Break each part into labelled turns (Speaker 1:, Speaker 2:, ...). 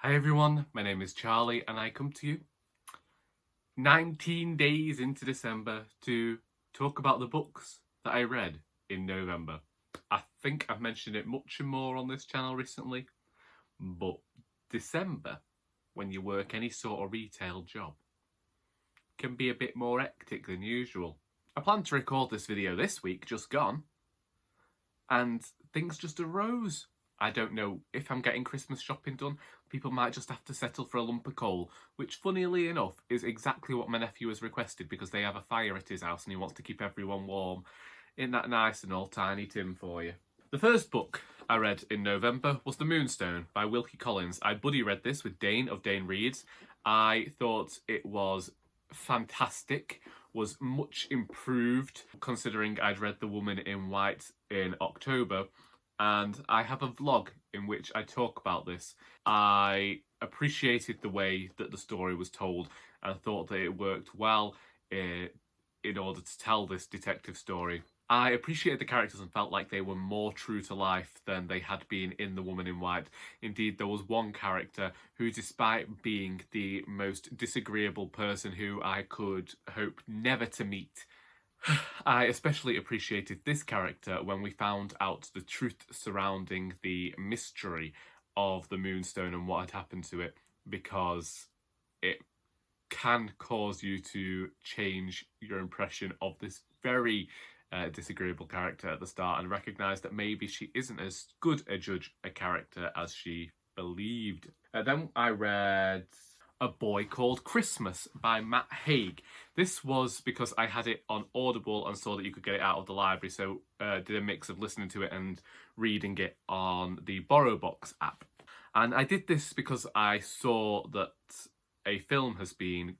Speaker 1: Hi everyone, my name is Charlie and I come to you 19 days into December to talk about the books that I read in November. I think I've mentioned it much more on this channel recently, but December, when you work any sort of retail job, can be a bit more hectic than usual. I planned to record this video this week, just gone, and things just arose. I don't know if I'm getting Christmas shopping done. People might just have to settle for a lump of coal, which funnily enough is exactly what my nephew has requested because they have a fire at his house and he wants to keep everyone warm. Isn't that nice and all Tiny Tim for you? The first book I read in November was The Moonstone by Wilkie Collins. I buddy read this with Dane of Dane Reads. I thought it was fantastic, was much improved considering I'd read The Woman in White in October. And I have a vlog in which I talk about this. I appreciated the way that the story was told and thought that it worked well in order to tell this detective story. I appreciated the characters and felt like they were more true to life than they had been in The Woman in White. Indeed, there was one character who, despite being the most disagreeable person who I could hope never to meet, I especially appreciated this character when we found out the truth surrounding the mystery of the Moonstone and what had happened to it, because it can cause you to change your impression of this very disagreeable character at the start and recognise that maybe she isn't as good a character as she believed. Then I read A Boy Called Christmas by Matt Haig. This was because I had it on Audible and saw that you could get it out of the library, so did a mix of listening to it and reading it on the BorrowBox app. And I did this because I saw that a film has been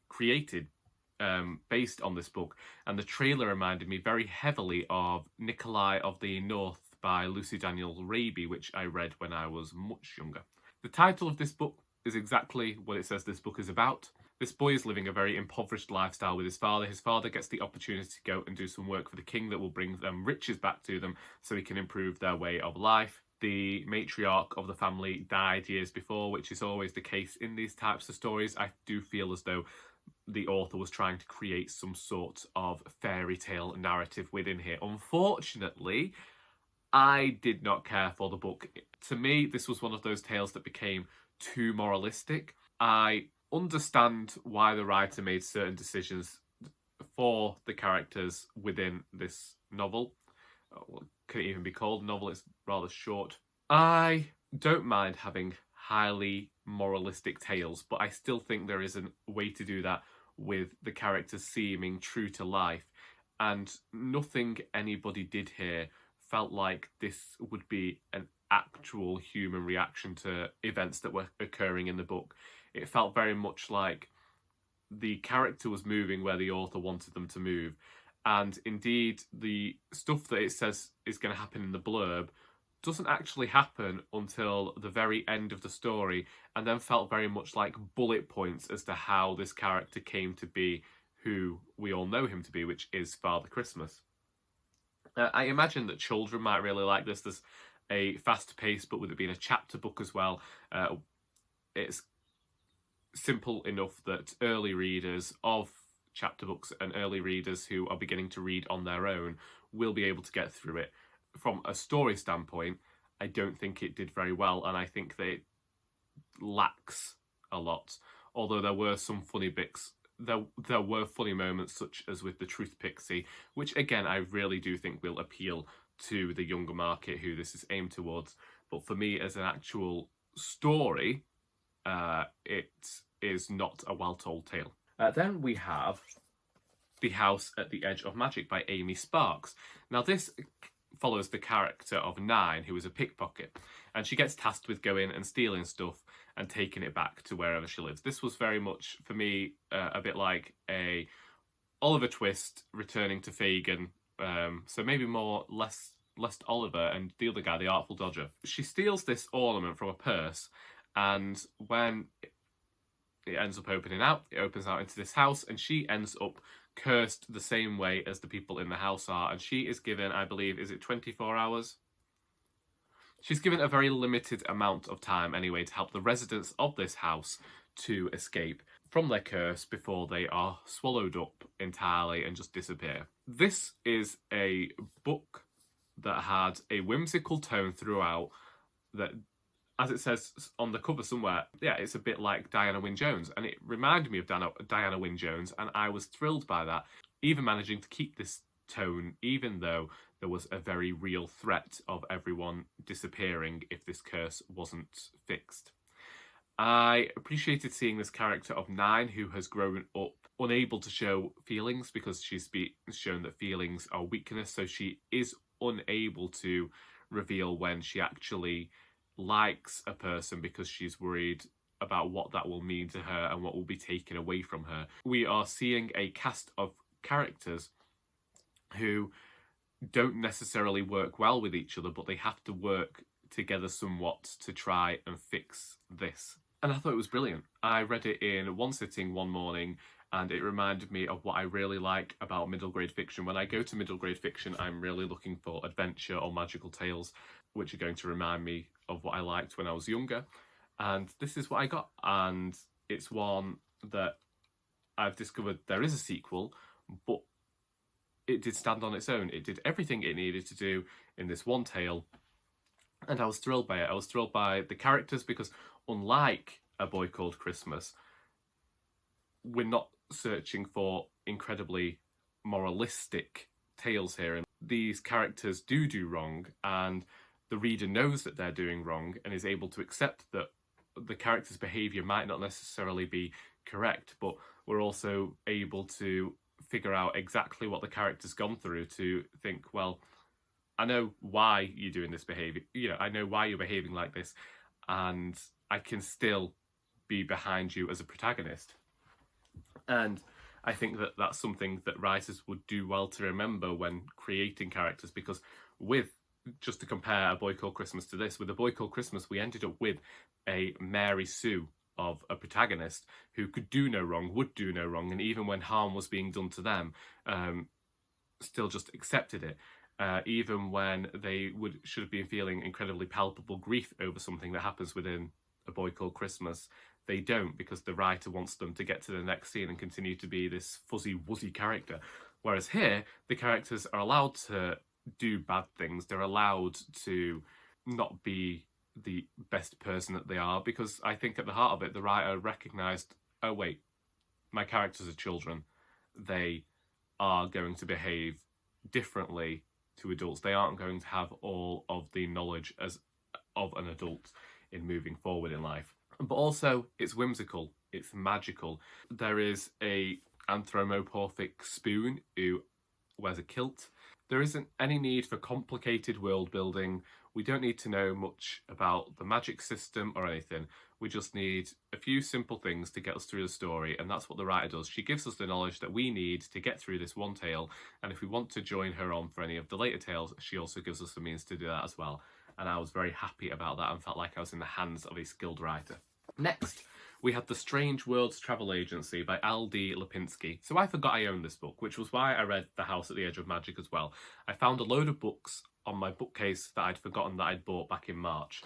Speaker 1: created based on this book, and the trailer reminded me very heavily of Nikolai of the North by Lucy Daniel Raby, which I read when I was much younger. The title of this book is exactly what it says this book is about. This boy is living a very impoverished lifestyle with his father. His father gets the opportunity to go and do some work for the king that will bring them riches back to them so he can improve their way of life. The matriarch of the family died years before, which is always the case in these types of stories. I do feel as though the author was trying to create some sort of fairy tale narrative within here. Unfortunately, I did not care for the book. To me, this was one of those tales that became too moralistic. I understand why the writer made certain decisions for the characters within this novel. What can it even be called? Novel, it's rather short. I don't mind having highly moralistic tales, but I still think there is a way to do that with the characters seeming true to life, and nothing anybody did here felt like this would be an actual human reaction to events that were occurring in the book. It felt very much like the character was moving where the author wanted them to move, and indeed the stuff that it says is going to happen in the blurb doesn't actually happen until the very end of the story, and then felt very much like bullet points as to how this character came to be who we all know him to be, which is Father Christmas. I imagine that children might really like this. There's a fast pace, but with it being a chapter book as well, it's simple enough that early readers of chapter books and early readers who are beginning to read on their own will be able to get through it. From a story standpoint, I don't think it did very well, and I think that it lacks a lot. Although there were some funny bits, there were funny moments, such as with the Truth Pixie, which again I really do think will appeal to the younger market who this is aimed towards. But for me, as an actual story, it is not a well-told tale. Then we have The House at the Edge of Magic by Amy Sparks. Now this follows the character of Nine, who is a pickpocket, and she gets tasked with going and stealing stuff and taking it back to wherever she lives. This was very much, for me, a bit like a Oliver Twist returning to Fagin, so maybe less Oliver and the other guy, the Artful Dodger. She steals this ornament from a purse, and when it ends up opening out, it opens out into this house, and she ends up cursed the same way as the people in the house are, and she is given, I believe, is it 24 hours? She's given a very limited amount of time anyway to help the residents of this house to escape from their curse before they are swallowed up entirely and just disappear. This is a book that had a whimsical tone throughout that, as it says on the cover somewhere, yeah, it's a bit like Diana Wynne-Jones, and it reminded me of Diana Wynne-Jones, and I was thrilled by that, even managing to keep this tone, even though there was a very real threat of everyone disappearing if this curse wasn't fixed. I appreciated seeing this character of 9 who has grown up unable to show feelings because she's been shown that feelings are weakness, so she is unable to reveal when she actually likes a person because she's worried about what that will mean to her and what will be taken away from her. We are seeing a cast of characters who don't necessarily work well with each other, but they have to work together somewhat to try and fix this. And I thought it was brilliant. I read it in one sitting one morning, and it reminded me of what I really like about middle grade fiction. When I go to middle grade fiction, I'm really looking for adventure or magical tales, which are going to remind me of what I liked when I was younger. And this is what I got. And it's one that I've discovered there is a sequel, but it did stand on its own. It did everything it needed to do in this one tale. And I was thrilled by it. I was thrilled by the characters because, unlike A Boy Called Christmas, we're not searching for incredibly moralistic tales here. And these characters do wrong, and the reader knows that they're doing wrong and is able to accept that the character's behaviour might not necessarily be correct, but we're also able to figure out exactly what the character's gone through to think, well, I know why you're doing this behaviour. You know, I know why you're behaving like this, and I can still be behind you as a protagonist. And I think that that's something that writers would do well to remember when creating characters, because with, just to compare A Boy Called Christmas to this, with A Boy Called Christmas, we ended up with a Mary Sue of a protagonist who could do no wrong, would do no wrong, and even when harm was being done to them, still just accepted it. Even when they should have been feeling incredibly palpable grief over something that happens within A Boy Called Christmas, they don't, because the writer wants them to get to the next scene and continue to be this fuzzy, wuzzy character. Whereas here, the characters are allowed to do bad things. They're allowed to not be the best person that they are, because I think at the heart of it, the writer recognised, oh wait, my characters are children. They are going to behave differently to adults. They aren't going to have all of the knowledge as of an adult in moving forward in life. But also, it's whimsical, it's magical. There is a anthropomorphic spoon who wears a kilt. There isn't any need for complicated world building. We don't need to know much about the magic system or anything. We just need a few simple things to get us through the story, and that's what the writer does. She gives us the knowledge that we need to get through this one tale, and if we want to join her on for any of the later tales, she also gives us the means to do that as well. And I was very happy about that and felt like I was in the hands of a skilled writer. Next, we had The Strangeworlds Travel Agency by L.D. Lapinski. So I forgot I owned this book, which was why I read The House at the Edge of Magic as well. I found a load of books on my bookcase that I'd forgotten that I'd bought back in March.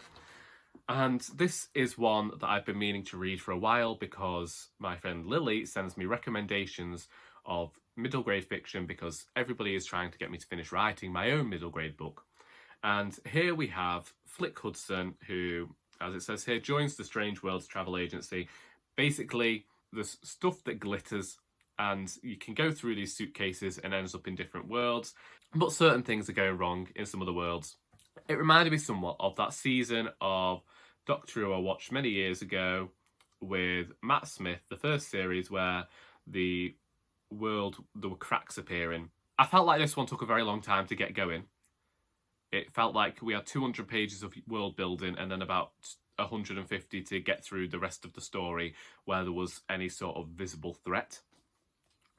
Speaker 1: And this is one that I've been meaning to read for a while because my friend Lily sends me recommendations of middle grade fiction because everybody is trying to get me to finish writing my own middle grade book. And here we have Flick Hudson, who, as it says here, joins the Strangeworlds Travel Agency. Basically, there's stuff that glitters, and you can go through these suitcases and ends up in different worlds, but certain things are going wrong in some of the worlds. It reminded me somewhat of that season of Doctor Who I watched many years ago with Matt Smith, the first series where there were cracks appearing. I felt like this one took a very long time to get going. It felt like we had 200 pages of world building and then about 150 to get through the rest of the story where there was any sort of visible threat.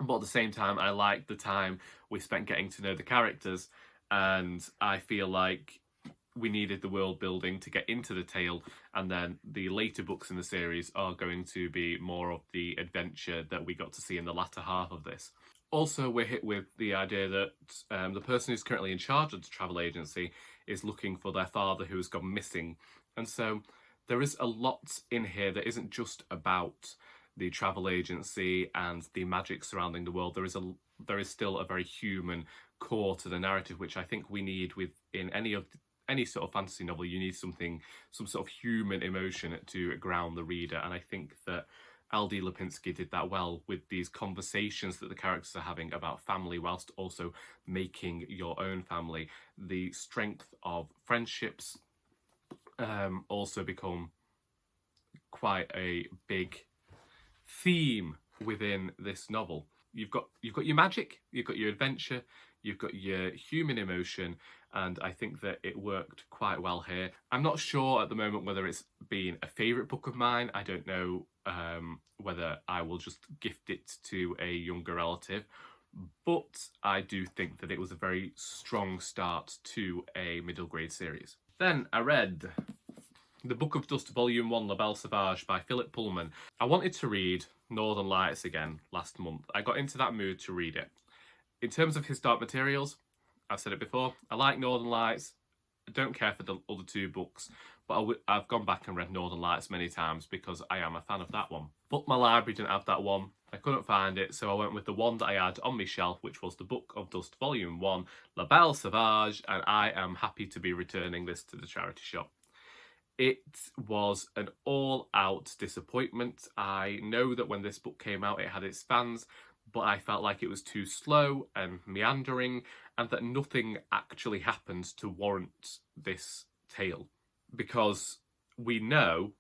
Speaker 1: But at the same time, I liked the time we spent getting to know the characters, and I feel like we needed the world building to get into the tale, and then the later books in the series are going to be more of the adventure that we got to see in the latter half of this. Also, we're hit with the idea that the person who's currently in charge of the travel agency is looking for their father who has gone missing. And so there is a lot in here that isn't just about the travel agency and the magic surrounding the world. There is still a very human core to the narrative, which I think we need within any sort of fantasy novel. You need some sort of human emotion to ground the reader, and I think that L.D. Lapinski did that well with these conversations that the characters are having about family, whilst also making your own family. The strength of friendships also become quite a big theme within this novel. You've got your magic, you've got your adventure, you've got your human emotion, and I think that it worked quite well here. I'm not sure at the moment whether it's been a favourite book of mine. I don't know whether I will just gift it to a younger relative, but I do think that it was a very strong start to a middle grade series. Then I read The Book of Dust Volume 1, La Belle Sauvage by Philip Pullman. I wanted to read Northern Lights again last month. I got into that mood to read it. In terms of his dark materials, I've said it before, I like Northern Lights. I don't care for the other two books, but I've gone back and read Northern Lights many times because I am a fan of that one. But my library didn't have that one. I couldn't find it, so I went with the one that I had on my shelf, which was The Book of Dust Volume 1, La Belle Sauvage, and I am happy to be returning this to the charity shop. It was an all-out disappointment. I know that when this book came out, it had its fans, but I felt like it was too slow and meandering, and that nothing actually happened to warrant this tale. Because we know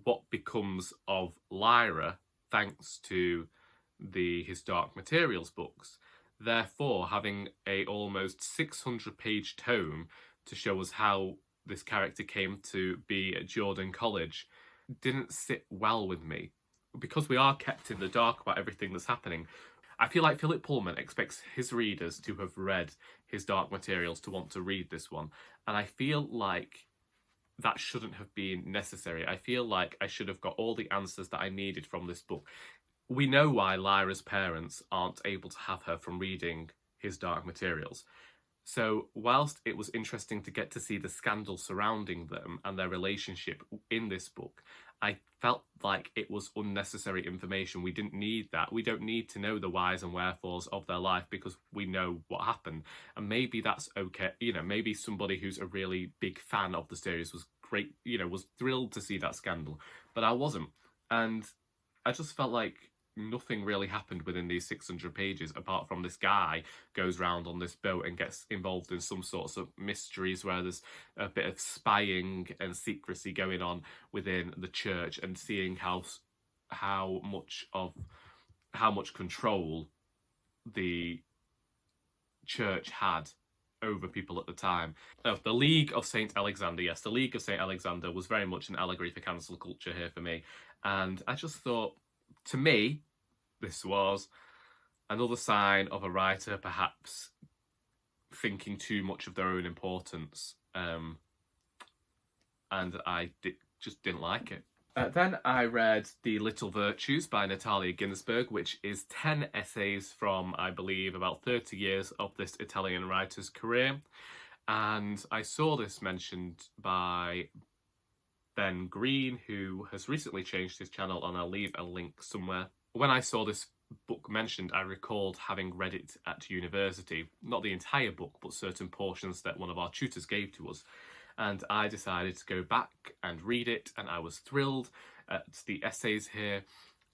Speaker 1: what becomes of Lyra thanks to his Dark Materials books. Therefore, having a almost 600-page tome to show us how this character came to be at Jordan College didn't sit well with me. Because we are kept in the dark about everything that's happening, I feel like Philip Pullman expects his readers to have read his Dark Materials to want to read this one. And I feel like that shouldn't have been necessary. I feel like I should have got all the answers that I needed from this book. We know why Lyra's parents aren't able to have her from reading his Dark Materials. So whilst it was interesting to get to see the scandal surrounding them and their relationship in this book, I felt like it was unnecessary information. We didn't need that. We don't need to know the whys and wherefores of their life because we know what happened. And maybe that's okay. You know, maybe somebody who's a really big fan of the series was great, you know, was thrilled to see that scandal. But I wasn't. And I just felt like nothing really happened within these 600 pages apart from this guy goes round on this boat and gets involved in some sorts of mysteries where there's a bit of spying and secrecy going on within the church, and seeing how much control the church had over people at the time. Oh, the League of St. Alexander. Yes, the League of St. Alexander was very much an allegory for cancel culture here for me. And I just thought, to me, this was another sign of a writer perhaps thinking too much of their own importance. And I just didn't like it. Then I read The Little Virtues by Natalia Ginzberg, which is 10 essays from, I believe, about 30 years of this Italian writer's career. And I saw this mentioned by Ben Green, who has recently changed his channel, and I'll leave a link somewhere. When I saw this book mentioned, I recalled having read it at university. Not the entire book, but certain portions that one of our tutors gave to us. And I decided to go back and read it, and I was thrilled at the essays here.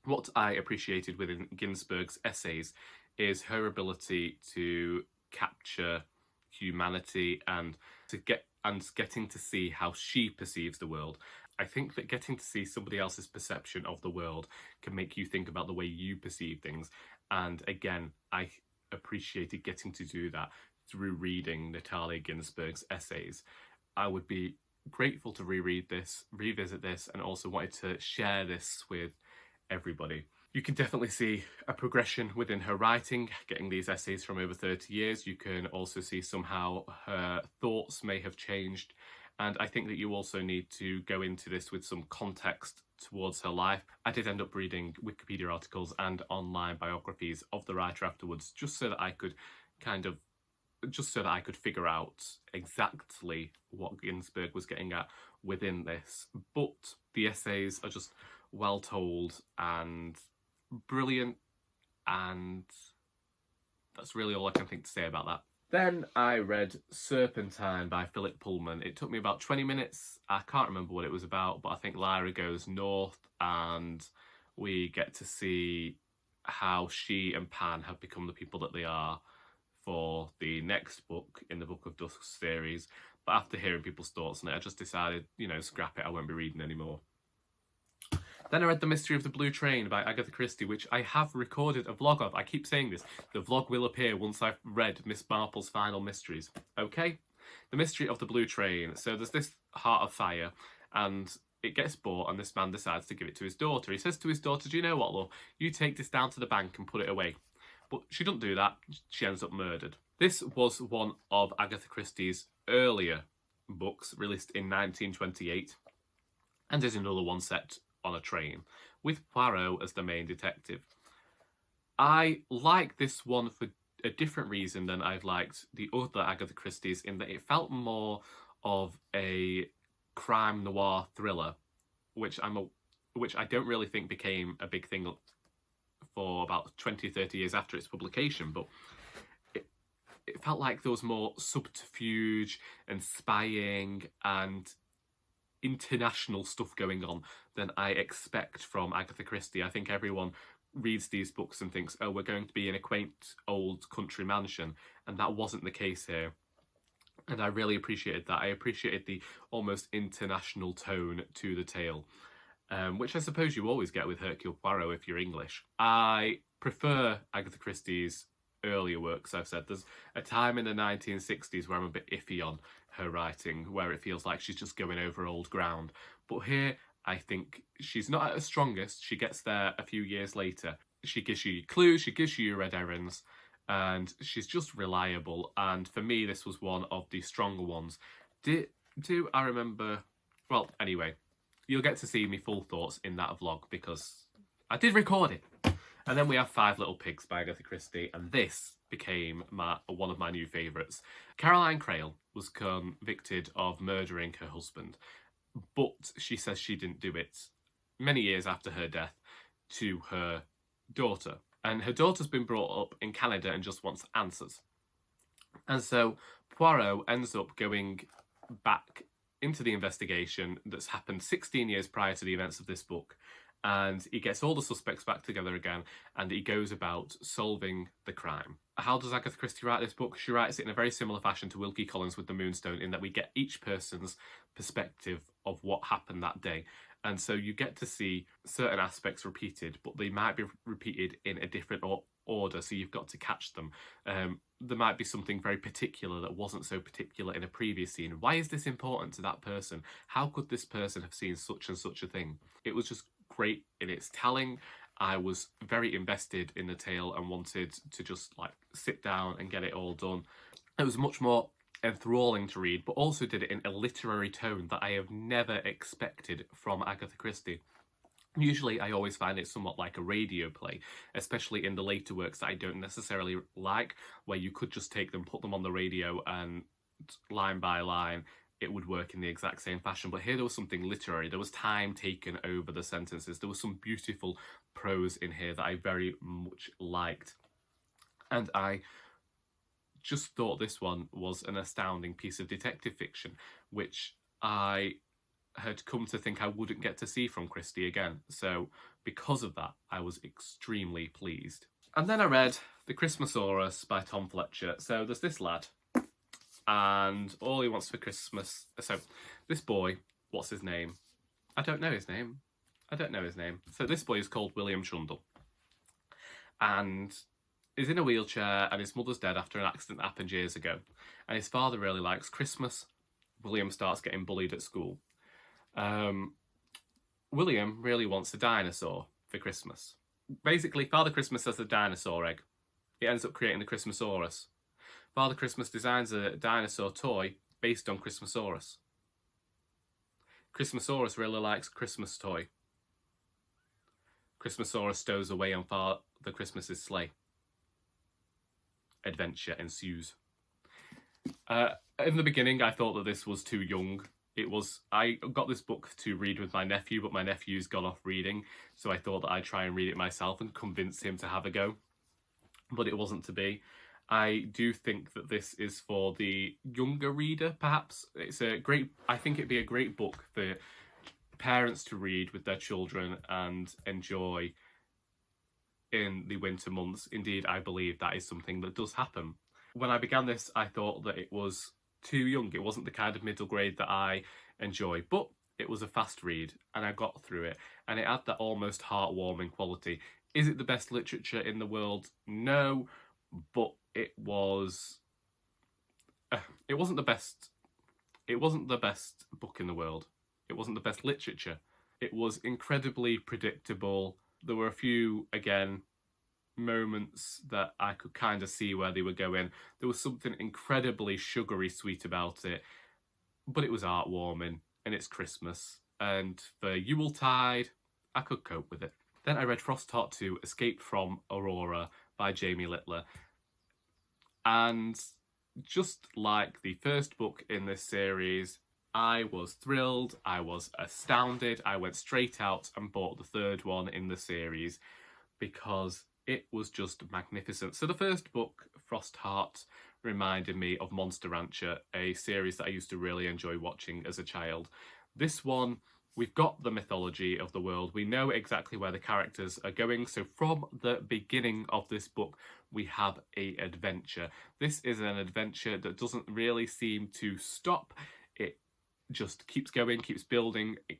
Speaker 1: What I appreciated within Ginzberg's essays is her ability to capture humanity and getting to see how she perceives the world. I think that getting to see somebody else's perception of the world can make you think about the way you perceive things. And again, I appreciated getting to do that through reading Natalia Ginzberg's essays. I would be grateful to reread this, revisit this, and also wanted to share this with everybody. You can definitely see a progression within her writing, getting these essays from over 30 years. You can also see somehow her thoughts may have changed. And I think that you also need to go into this with some context towards her life. I did end up reading Wikipedia articles and online biographies of the writer afterwards, just so that I could kind of just so that I could figure out exactly what Ginzberg was getting at within this. But the essays are just well told and brilliant, and that's really all I can think to say about that. Then I read Serpentine by Philip Pullman. It took me about 20 minutes. I can't remember what it was about, but I think Lyra goes north and we get to see how she and Pan have become the people that they are for the next book in the Book of Dusk series. But after hearing people's thoughts on it, I just decided, scrap it, I won't be reading anymore. Then I read The Mystery of the Blue Train by Agatha Christie, which I have recorded a vlog of. I keep saying this. The vlog will appear once I've read Miss Marple's final mysteries. Okay? The Mystery of the Blue Train. So there's this Heart of Fire, and it gets bought, and this man decides to give it to his daughter. He says to his daughter, do you know what, love? You take this down to the bank and put it away. But she doesn't do that. She ends up murdered. This was one of Agatha Christie's earlier books, released in 1928, and is another one set on a train, with Poirot as the main detective. I like this one for a different reason than I've liked the other Agatha Christie's, in that it felt more of a crime noir thriller, which I don't really think became a big thing for about 20-30 years after its publication, but it felt like there was more subterfuge and spying and international stuff going on than I expect from Agatha Christie. I think everyone reads these books and thinks, oh, we're going to be in a quaint old country mansion, and that wasn't the case here. And I really appreciated that. I appreciated the almost international tone to the tale, which I suppose you always get with Hercule Poirot if you're English. I prefer Agatha Christie's earlier works. I've said there's a time in the 1960s where I'm a bit iffy on her writing, where it feels like she's just going over old ground. But here, I think she's not at her strongest. She gets there a few years later. She gives you clues, she gives you your red herrings, and she's just reliable. And for me, this was one of the stronger ones. Do I remember? Well, anyway, you'll get to see me full thoughts in that vlog because I did record it. And then we have Five Little Pigs by Agatha Christie, and this became one of my new favourites. Caroline Crail was convicted of murdering her husband, but she says she didn't do it many years after her death to her daughter. And her daughter's been brought up in Canada and just wants answers. And so Poirot ends up going back into the investigation that's happened 16 years prior to the events of this book. And he gets all the suspects back together again, and he goes about solving the crime. How does Agatha Christie write this book? She writes it in a very similar fashion to Wilkie Collins with the Moonstone, in that we get each person's perspective of what happened that day. And so you get to see certain aspects repeated, but they might be repeated in a different order, so you've got to catch them. There might be something very particular that wasn't so particular in a previous scene. Why is this important to that person? How could this person have seen such and such a thing? It was just great in its telling. I was very invested in the tale and wanted to just sit down and get it all done. It was much more enthralling to read, but also did it in a literary tone that I have never expected from Agatha Christie. Usually I always find it somewhat like a radio play, especially in the later works that I don't necessarily like, where you could just take them, put them on the radio, and line by line it would work in the exact same fashion. But here there was something literary. There was time taken over the sentences. There was some beautiful prose in here that I very much liked. And I just thought this one was an astounding piece of detective fiction, which I had come to think I wouldn't get to see from Christie again. So because of that, I was extremely pleased. And then I read The Christmasaurus by Tom Fletcher. So there's this lad, and all he wants for Christmas... So this boy, what's his name? I don't know his name. So this boy is called William Trundle, and is in a wheelchair, and his mother's dead after an accident that happened years ago. And his father really likes Christmas. William starts getting bullied at school. William really wants a dinosaur for Christmas. Basically, Father Christmas has a dinosaur egg. He ends up creating the Christmasaurus. Father Christmas designs a dinosaur toy based on Christmasaurus. Christmasaurus really likes Christmas toy. Christmasaurus stows away on Father Christmas's sleigh. Adventure ensues. In the beginning, I thought that this was too young. I got this book to read with my nephew, but my nephew's gone off reading, so I thought that I'd try and read it myself and convince him to have a go. But it wasn't to be. I do think that this is for the younger reader, perhaps. I think it'd be a great book for parents to read with their children and enjoy in the winter months. Indeed, I believe that is something that does happen. When I began this, I thought that it was too young. It wasn't the kind of middle grade that I enjoy, but it was a fast read and I got through it, and it had that almost heartwarming quality. Is it the best literature in the world? No, but it wasn't the best. It wasn't the best book in the world. It wasn't the best literature. It was incredibly predictable. There were a few, again, moments that I could kind of see where they were going. There was something incredibly sugary sweet about it, but it was heartwarming, and it's Christmas. And for Yuletide, I could cope with it. Then I read Frostheart 2, Escape from Aurora by Jamie Littler. And just like the first book in this series, I was thrilled, I was astounded. I went straight out and bought the third one in the series because it was just magnificent. So the first book, Frostheart, reminded me of Monster Rancher, a series that I used to really enjoy watching as a child. This one, we've got the mythology of the world. We know exactly where the characters are going. So from the beginning of this book, we have an adventure. This is an adventure that doesn't really seem to stop. It just keeps going, keeps building. It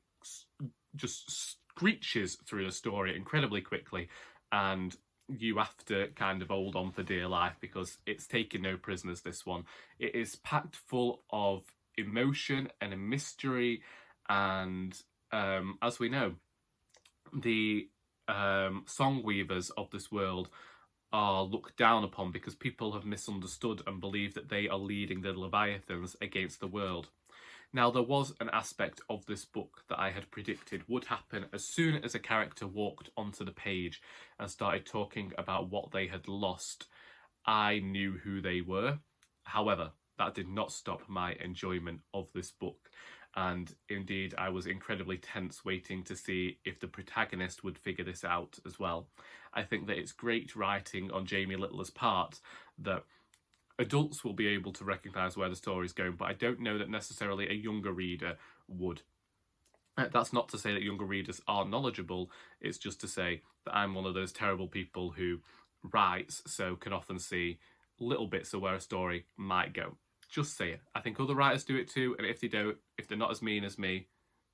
Speaker 1: just screeches through the story incredibly quickly. And you have to kind of hold on for dear life because it's taking no prisoners, this one. It is packed full of emotion and a mystery. And as we know, the song weavers of this world are looked down upon because people have misunderstood and believe that they are leading the Leviathans against the world. Now, there was an aspect of this book that I had predicted would happen as soon as a character walked onto the page and started talking about what they had lost. I knew who they were. However, that did not stop my enjoyment of this book. And indeed, I was incredibly tense waiting to see if the protagonist would figure this out as well. I think that it's great writing on Jamie Littler's part that adults will be able to recognise where the story is going, but I don't know that necessarily a younger reader would. That's not to say that younger readers are knowledgeable, it's just to say that I'm one of those terrible people who writes, so can often see little bits of where a story might go. Just say it. I think other writers do it too, and if they don't, if they're not as mean as me,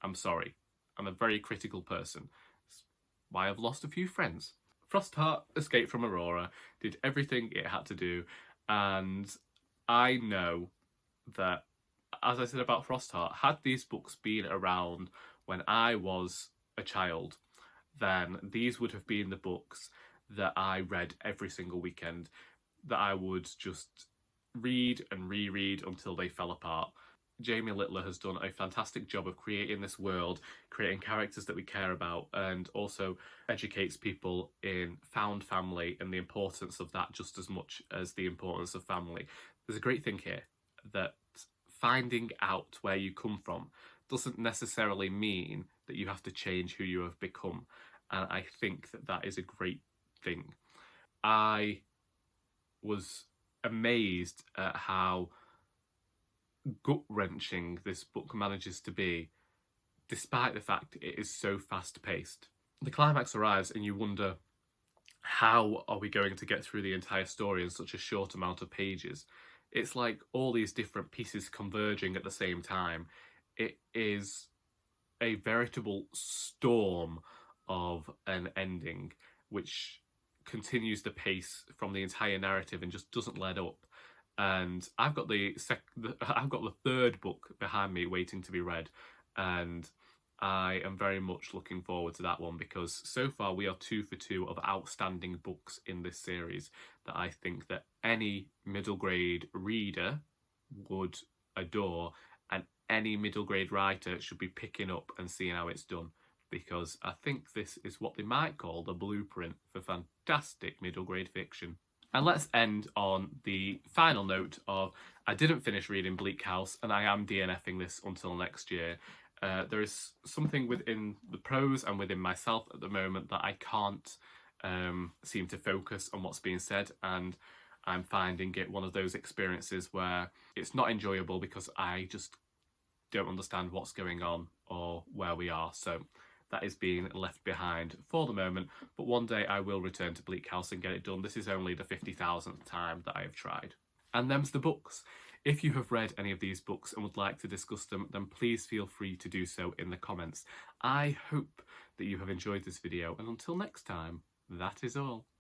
Speaker 1: I'm sorry. I'm a very critical person. That's why I've lost a few friends. Frostheart, Escape from Aurora, did everything it had to do, and I know that, as I said about Frostheart, had these books been around when I was a child, then these would have been the books that I read every single weekend, that I would just read and reread until they fell apart. Jamie Littler has done a fantastic job of creating this world, creating characters that we care about, and also educates people in found family and the importance of that just as much as the importance of family. There's a great thing here, that finding out where you come from doesn't necessarily mean that you have to change who you have become. And I think that that is a great thing. I was amazed at how gut-wrenching this book manages to be, despite the fact it is so fast-paced. The climax arrives and you wonder, how are we going to get through the entire story in such a short amount of pages? It's like all these different pieces converging at the same time. It is a veritable storm of an ending, which continues the pace from the entire narrative and just doesn't let up. And I've got the third book behind me waiting to be read, and I am very much looking forward to that one, because so far we are 2 for 2 of outstanding books in this series that I think that any middle grade reader would adore, and any middle grade writer should be picking up and seeing how it's done, because I think this is what they might call the blueprint for fantastic middle grade fiction. And let's end on the final note of I didn't finish reading Bleak House and I am DNFing this until next year. There is something within the prose and within myself at the moment that I can't seem to focus on what's being said, and I'm finding it one of those experiences where it's not enjoyable because I just don't understand what's going on or where we are. So that is being left behind for the moment, but one day I will return to Bleak House and get it done. This is only the 50,000th time that I have tried. And them's the books. If you have read any of these books and would like to discuss them, then please feel free to do so in the comments. I hope that you have enjoyed this video, and until next time, that is all.